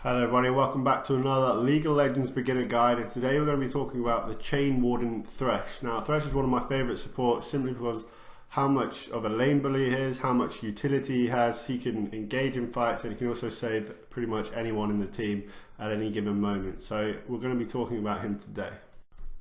Hello everybody, welcome back to another League of Legends beginner guide, and today we're going to be talking about the Chain Warden Thresh. Now Thresh is one of my favourite supports simply because how much of a lane bully he is, how much utility he has. He can engage in fights and he can also save pretty much anyone in the team at any given moment. So we're going to be talking about him today.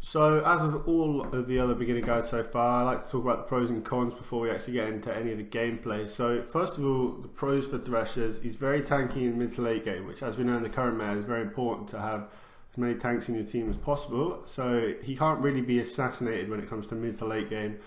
So as with all of the other beginner guides so far, I like to talk about the pros and cons before we actually get into any of the gameplay. So first of all, the pros for Thresh is he's very tanky in mid to late game, which as we know in the current meta is very important to have as many tanks in your team as possible. So he can't really be assassinated when it comes to mid to late game,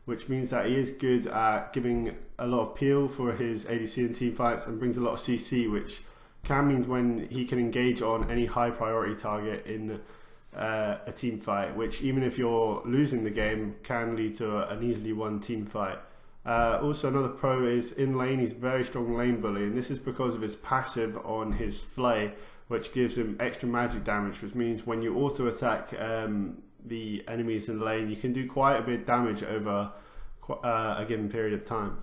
which means that he is good at giving a lot of peel for his ADC and team fights and brings a lot of CC, which can mean when he can engage on any high priority target in a team fight, which even if you're losing the game can lead to an easily won team fight. Also another pro is in lane he's very strong lane bully, and this is because of his passive on his flay, which gives him extra magic damage, which means when you auto attack the enemies in lane you can do quite a bit of damage over a given period of time.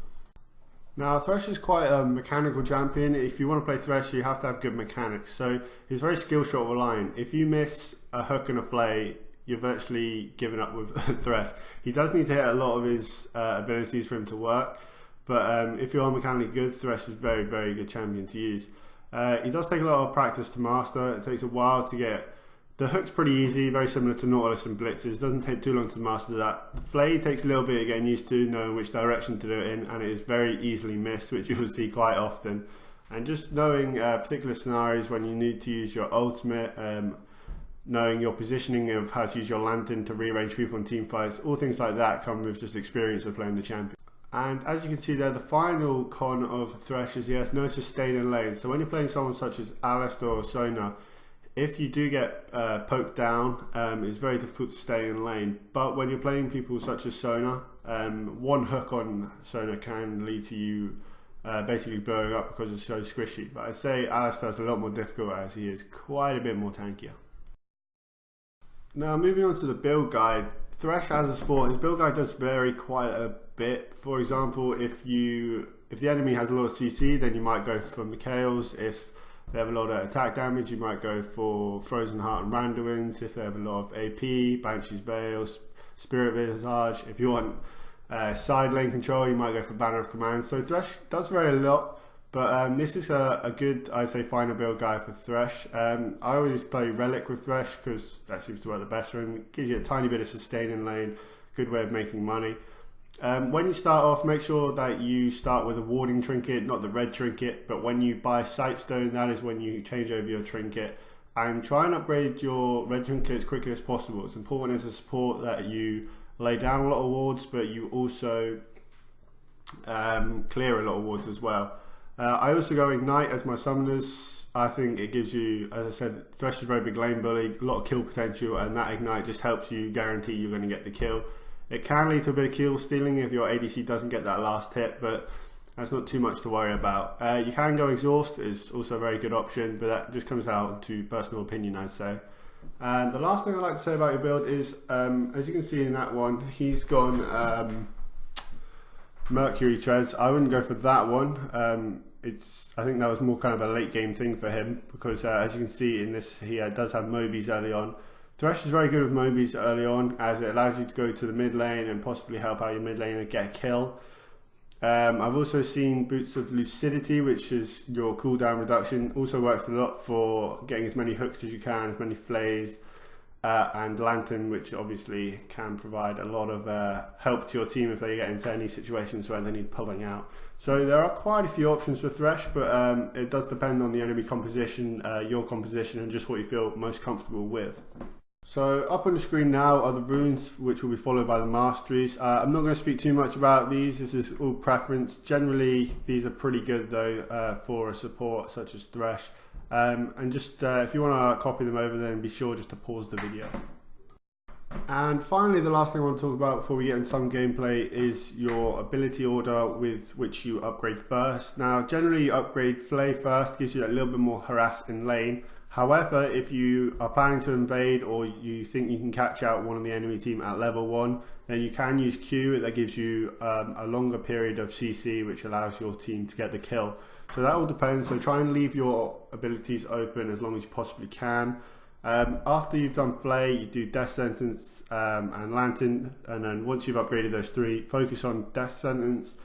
Now Thresh is quite a mechanical champion. If you want to play Thresh you have to have good mechanics, so he's very skill shot reliant. If you miss a hook and a flay you're virtually given up with Thresh. He does need to hit a lot of his abilities for him to work, but if you're mechanically good, Thresh is very good champion to use. He does take a lot of practice to master. It takes a while to get the hook's pretty easy, very similar to Nautilus and Blitzes. It doesn't take too long to master that. The flay takes a little bit of getting used to, knowing which direction to do it in, and it is very easily missed, which you will see quite often. And just knowing particular scenarios when you need to use your ultimate, knowing your positioning of how to use your lantern to rearrange people in team fights, all things like that come with just experience of playing the champion. And as you can see there, the final con of Thresh is he has no sustain in lane. So when you're playing someone such as Alistair or Sona, if you do get poked down, it's very difficult to stay in lane. But when you're playing people such as Sona, one hook on Sona can lead to you basically blowing up because it's so squishy. But I'd say Alistair's a lot more difficult as he is quite a bit more tankier. Now moving on to the build guide, Thresh as a support, his build guide does vary quite a bit. For example, if the enemy has a lot of CC, then you might go for Mikhails. If they have a lot of attack damage, you might go for Frozen Heart and Randuin's. If they have a lot of AP, Banshee's Veil, Spirit Visage. If you want side lane control, you might go for Banner of Command. So Thresh does vary a lot, but this is a good, I'd say, final build guide for Thresh. I always play Relic with Thresh because that seems to work the best for him. It gives you a tiny bit of sustain in lane, good way of making money. When you start off, make sure that you start with a warding trinket, not the red trinket, but when you buy Sightstone, that is when you change over your trinket, and try and upgrade your red trinket as quickly as possible. It's important as a support that you lay down a lot of wards, but you also clear a lot of wards as well. I also go Ignite as my summoners. I think it gives you, as I said, Thresh is a very big lane bully, a lot of kill potential, and that Ignite just helps you guarantee you're going to get the kill. It can lead to a bit of kill stealing if your ADC doesn't get that last hit, but that's not too much to worry about. You can go Exhaust, is also a very good option, but that just comes down to personal opinion, I'd say. And the last thing I'd like to say about your build is, as you can see in that one, he's gone Mercury Treads. I wouldn't go for that one. I think that was more kind of a late game thing for him because as you can see in this, he does have Mobies early on. Thresh is very good with Mobies early on as it allows you to go to the mid lane and possibly help out your mid lane and get a kill. I've also seen Boots of Lucidity, which is your cooldown reduction. Also works a lot for getting as many hooks as you can, as many flays, and Lantern, which obviously can provide a lot of help to your team if they get into any situations where they need pulling out. So there are quite a few options for Thresh, but it does depend on the enemy composition, your composition, and just what you feel most comfortable with. So up on the screen now are the runes, which will be followed by the masteries. I'm not going to speak too much about these, this is all preference. Generally these are pretty good though for a support such as Thresh. And just if you want to copy them over, then be sure just to pause the video. And finally, the last thing I want to talk about before we get into some gameplay is your ability order with which you upgrade first. Now, generally you upgrade Flay first, gives you a little bit more harass in lane. However, if you are planning to invade or you think you can catch out one of the enemy team at level 1, then you can use Q. That gives you a longer period of CC, which allows your team to get the kill. So that all depends, so try and leave your abilities open as long as you possibly can. After you've done Flay, you do Death Sentence and Lantern, and then once you've upgraded those 3, focus on Death Sentence,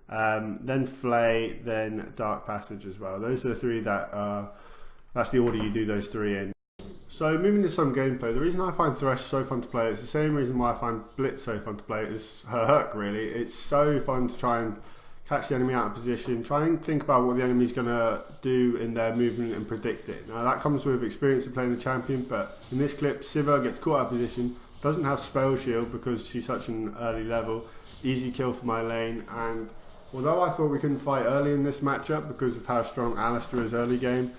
then Flay, then Dark Passage as well. Those are the 3 that's the order you do those 3 in. So moving to some gameplay, the reason I find Thresh so fun to play is the same reason why I find Blitz so fun to play, is her hook really. It's so fun to try and catch the enemy out of position, try and think about what the enemy's going to do in their movement and predict it. Now that comes with experience of playing the champion, but in this clip Sivir gets caught out of position, doesn't have spell shield because she's such an early level, easy kill for my lane, and although I thought we couldn't fight early in this matchup because of how strong Alistar is early game,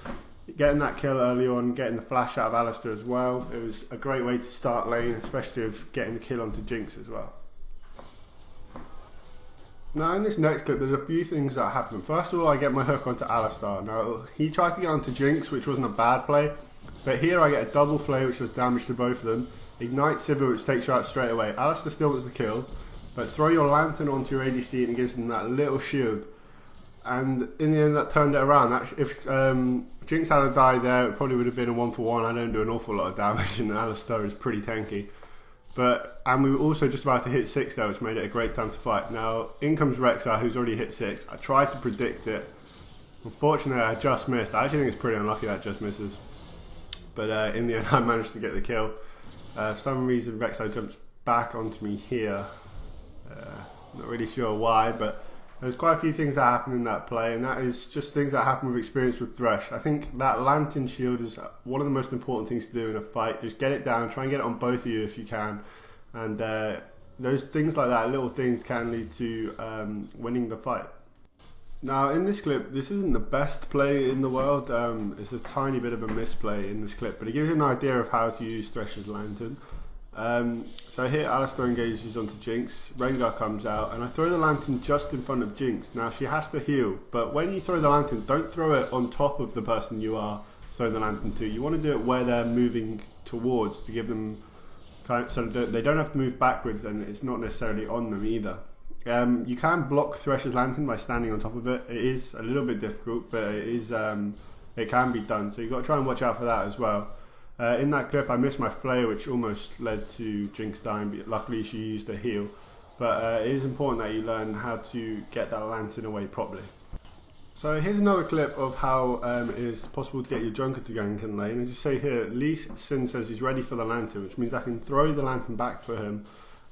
getting that kill early on, getting the flash out of Alistar as well, it was a great way to start lane, especially of getting the kill onto Jinx as well. Now in this next clip there's a few things that happen. First of all, I get my hook onto Alistar. Now he tried to get onto Jinx, which wasn't a bad play, but here I get a double Flay which does damage to both of them, Ignite Sivir which takes her out straight away. Alistar still wants the kill, but throw your Lantern onto your ADC and it gives them that little shield. And in the end that turned it around. If Jinx had died there, it probably would have been a 1-for-1. I don't do an awful lot of damage and Alistar is pretty tanky. And we were also just about to hit 6 there, which made it a great time to fight. Now, in comes Rexar, who's already hit 6. I tried to predict it. Unfortunately, I just missed. I actually think it's pretty unlucky that just misses. But in the end, I managed to get the kill. For some reason, Rexar jumps back onto me here. Not really sure why, but there's quite a few things that happen in that play, and that is just things that happen with experience with Thresh. I think that Lantern shield is one of the most important things to do in a fight. Just get it down, try and get it on both of you if you can. And those things like that, little things, can lead to winning the fight. Now in this clip, this isn't the best play in the world. It's a tiny bit of a misplay in this clip, but it gives you an idea of how to use Thresh's Lantern. So here Alistar engages onto Jinx, Rengar comes out, and I throw the Lantern just in front of Jinx. Now she has to heal, but when you throw the Lantern, don't throw it on top of the person you are throwing the Lantern to. You want to do it where they're moving towards, to give them so they don't have to move backwards, and it's not necessarily on them either. You can block Thresh's Lantern by standing on top of it. It is a little bit difficult, but it can be done, so you've got to try and watch out for that as well. In that clip I missed my Flay, which almost led to Jinx dying, but luckily she used a heal. But it is important that you learn how to get that Lantern away properly. So here's another clip of how it is possible to get your Junker to gank in lane. As you say here, Lee Sin says he's ready for the Lantern, which means I can throw the Lantern back for him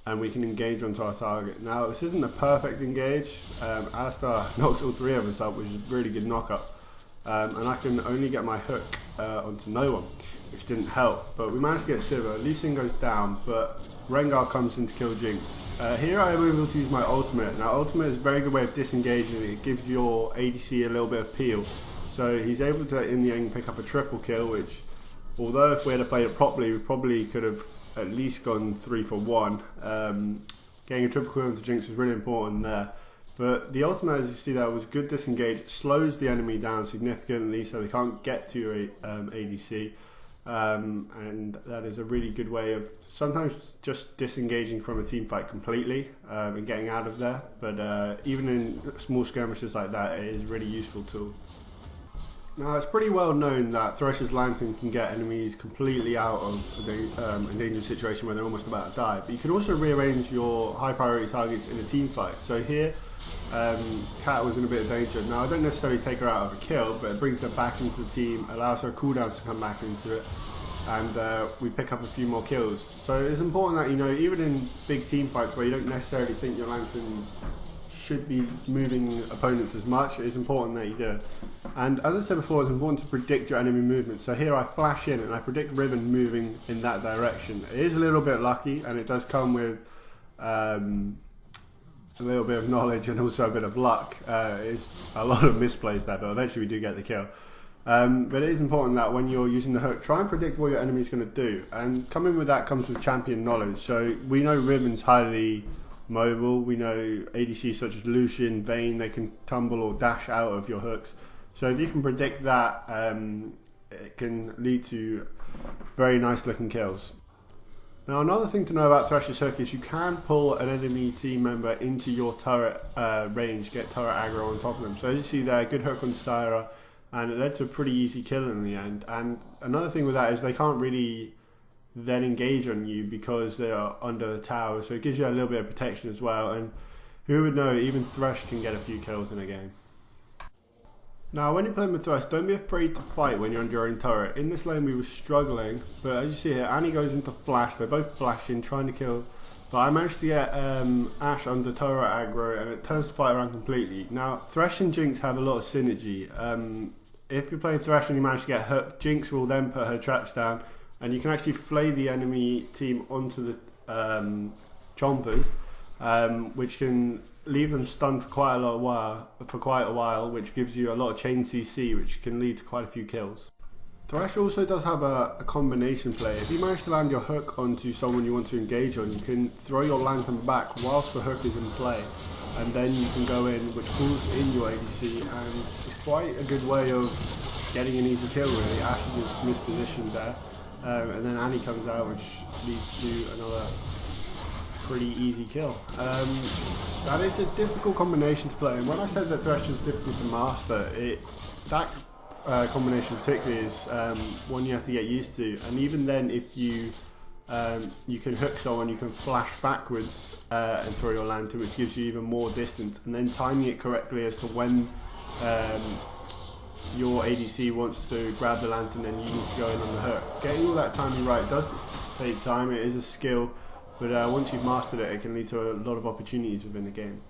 and we can engage onto our target. Now this isn't a perfect engage. Alistar knocks all 3 of us up, which is a really good knock-up. And I can only get my hook onto no one, which didn't help, but we managed to get Sivir. Lee Sin goes down, but Rengar comes in to kill Jinx. Here I am able to use my ultimate. Now ultimate is a very good way of disengaging. It gives your ADC a little bit of peel. So he's able to, in the end, pick up a triple kill, which, although if we had played it properly, we probably could have at least gone 3-for-1. Getting a triple kill into Jinx was really important there. But the ultimate, as you see there, was good disengage. It slows the enemy down significantly so they can't get to your ADC. And that is a really good way of sometimes just disengaging from a team fight completely and getting out of there. But even in small skirmishes like that, it is a really useful tool. Now it's pretty well known that Thresh's Lantern can get enemies completely out of a dangerous situation where they're almost about to die. But you can also rearrange your high priority targets in a team fight. So here Kat was in a bit of danger. Now I don't necessarily take her out of a kill, but it brings her back into the team, allows her cooldowns to come back into it, and we pick up a few more kills. So it's important that, you know, even in big team fights where you don't necessarily think your Lantern should be moving opponents as much, it's important that you do. And as I said before, it's important to predict your enemy movement. So here I flash in and I predict Riven moving in that direction. It is a little bit lucky, and it does come with a little bit of knowledge and also a bit of luck. It's a lot of misplays there, but eventually we do get the kill. But it is important that when you're using the hook, try and predict what your enemy is going to do. And coming with that comes with champion knowledge. So we know Riven's highly mobile. We know ADCs such as Lucian, Vayne, they can tumble or dash out of your hooks. So if you can predict that, it can lead to very nice looking kills. Now another thing to know about Thresh's hook is you can pull an enemy team member into your turret range, get turret aggro on top of them. So as you see there, good hook on Syra, and it led to a pretty easy kill in the end. And another thing with that is they can't really then engage on you because they are under the tower, so it gives you a little bit of protection as well. And who would know, even Thresh can get a few kills in a game. Now when you're playing with Thresh, don't be afraid to fight when you're under your own turret. In this lane we were struggling, but as you see here, Annie goes into flash, they're both flashing, trying to kill, but I managed to get Ashe under turret aggro and it turns the fight around completely. Now Thresh and Jinx have a lot of synergy. If you're playing Thresh and you manage to get hooked, Jinx will then put her traps down and you can actually flay the enemy team onto the chompers, which can leave them stunned for quite a while, which gives you a lot of chain CC, which can lead to quite a few kills. Thresh also does have a combination play. If you manage to land your hook onto someone you want to engage on, you can throw your lantern back whilst the hook is in play, and then you can go in, which pulls in your ADC, and it's quite a good way of getting an easy kill really. Ashe is just mispositioned there, and then Annie comes out, which leads to another pretty easy kill. That is a difficult combination to play, and when I said that Thresh is difficult to master, that combination particularly is one you have to get used to. And even then, if you can hook someone, you can flash backwards and throw your lantern, which gives you even more distance, and then timing it correctly as to when your ADC wants to grab the lantern and you need to go in on the hook. Getting all that timing right does take time, it is a skill, but once you've mastered it, it can lead to a lot of opportunities within the game.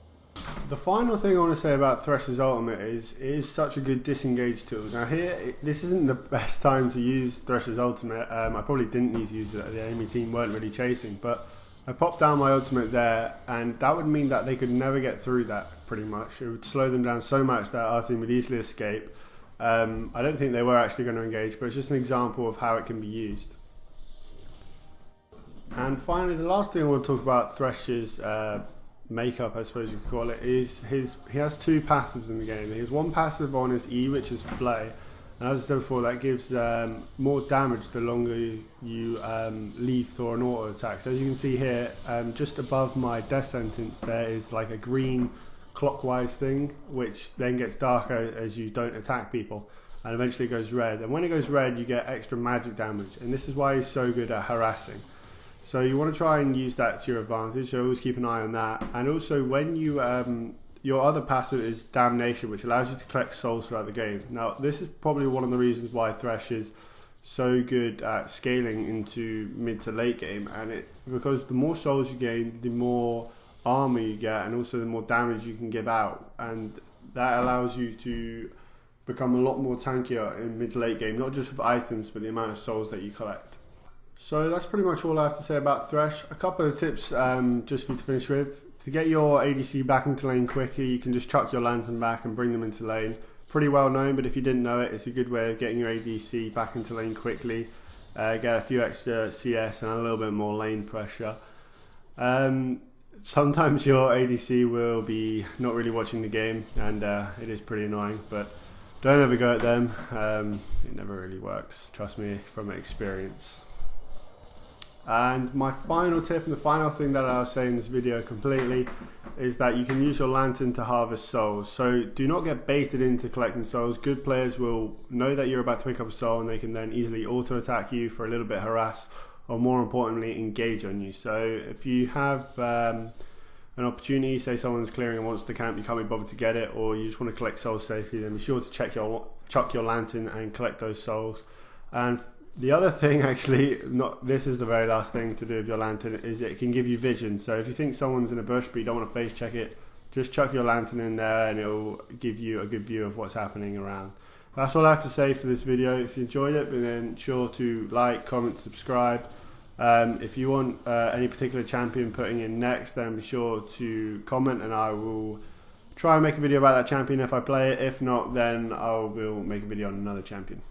The final thing I want to say about Thresh's ultimate is it is such a good disengage tool. Now here, this isn't the best time to use Thresh's ultimate. I probably didn't need to use it, the enemy team weren't really chasing, but I popped down my ultimate there, and that would mean that they could never get through that pretty much. It would slow them down so much that our team would easily escape. I don't think they were actually going to engage, but it's just an example of how it can be used. And finally, the last thing I want to talk about Thresh's makeup, I suppose you could call it, is he has two passives in the game. He has one passive on his E, which is Flay, and as I said before, that gives more damage the longer you leave or an auto attack. So as you can see here, just above my death sentence, there is like a green clockwise thing, which then gets darker as you don't attack people, and eventually goes red. And when it goes red, you get extra magic damage, and this is why he's so good at harassing. So you want to try and use that to your advantage, so always keep an eye on that. And also when you, your other passive is Damnation, which allows you to collect souls throughout the game. Now this is probably one of the reasons why Thresh is so good at scaling into mid to late game, and because the more souls you gain, the more armor you get, and also the more damage you can give out, and that allows you to become a lot more tankier in mid to late game, not just with items, but the amount of souls that you collect. So that's pretty much all I have to say about Thresh. A couple of tips just for you to finish with. To get your ADC back into lane quicker, you can just chuck your lantern back and bring them into lane. Pretty well known, but if you didn't know it, it's a good way of getting your ADC back into lane quickly. Get a few extra CS and a little bit more lane pressure. Sometimes your ADC will be not really watching the game, and it is pretty annoying, but don't ever go at them. It never really works, trust me from experience. And my final tip, and the final thing that I'll say in this video completely, is that you can use your lantern to harvest souls. So do not get baited into collecting souls. Good players will know that you're about to pick up a soul, and they can then easily auto attack you for a little bit harass, or more importantly engage on you. So if you have an opportunity, say someone's clearing and wants to camp, you can't be bothered to get it, or you just want to collect souls safely, then be sure to chuck your lantern and collect those souls. And the other thing, actually, this is the very last thing to do with your lantern, is it can give you vision. So if you think someone's in a bush but you don't want to face check it, just chuck your lantern in there and it'll give you a good view of what's happening around. That's all I have to say for this video. If you enjoyed it, then sure to like, comment, subscribe. If you want any particular champion putting in next, then be sure to comment and I will try and make a video about that champion if I play it. If not, then I will make a video on another champion.